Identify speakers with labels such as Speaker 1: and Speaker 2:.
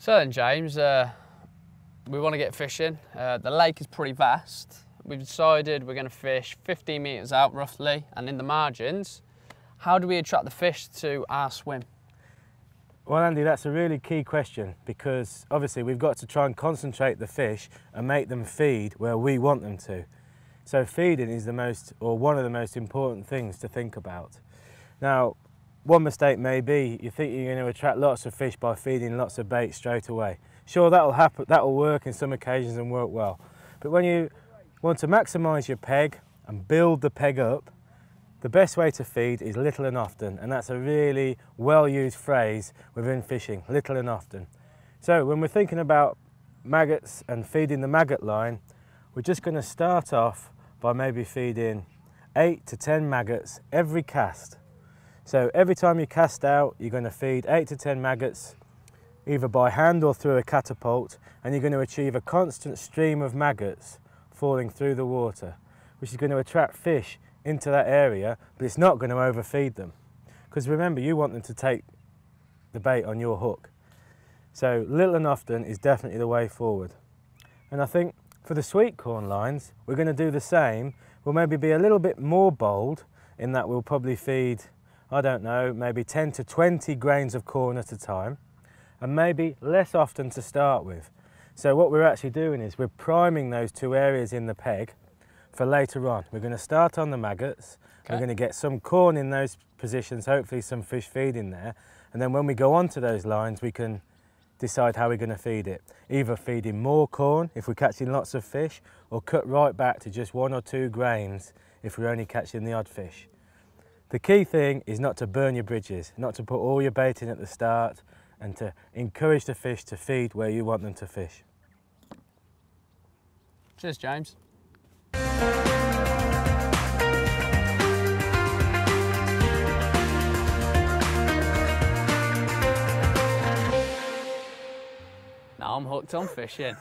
Speaker 1: So then, James, we want to get fishing. The lake is pretty vast. We've decided we're going to fish 15 metres out roughly, and in the margins. How do we attract the fish to our swim?
Speaker 2: Well, Andy, that's a really key question, because obviously we've got to try and concentrate the fish and make them feed where we want them to. So feeding is one of the most important things to think about. Now, one mistake may be you think you're going to attract lots of fish by feeding lots of bait straight away. Sure, that'll happen, that'll work in some occasions and work well. But when you want to maximise your peg and build the peg up, the best way to feed is little and often, and that's a really well-used phrase within fishing, little and often. So when we're thinking about maggots and feeding the maggot line, we're just going to start off by maybe feeding 8 to 10 maggots every cast. So every time you cast out, you're going to feed 8 to 10 maggots, either by hand or through a catapult, and you're going to achieve a constant stream of maggots falling through the water, which is going to attract fish into that area, but it's not going to overfeed them. Because remember, you want them to take the bait on your hook. So little and often is definitely the way forward. And I think for the sweet corn lines, we're going to do the same. We'll maybe be a little bit more bold in that we'll probably feed, I don't know, maybe 10 to 20 grains of corn at a time, and maybe less often to start with. So what we're actually doing is we're priming those two areas in the peg for later on. We're going to start on the maggots. Okay. We're going to get some corn in those positions, hopefully some fish feeding there, and then when we go on to those lines we can decide how we're going to feed it. Either feeding more corn if we're catching lots of fish, or cut right back to just 1 or 2 grains if we're only catching the odd fish. The key thing is not to burn your bridges, not to put all your bait in at the start, and to encourage the fish to feed where you want them to fish.
Speaker 1: Cheers, James. Now I'm hooked on fishing.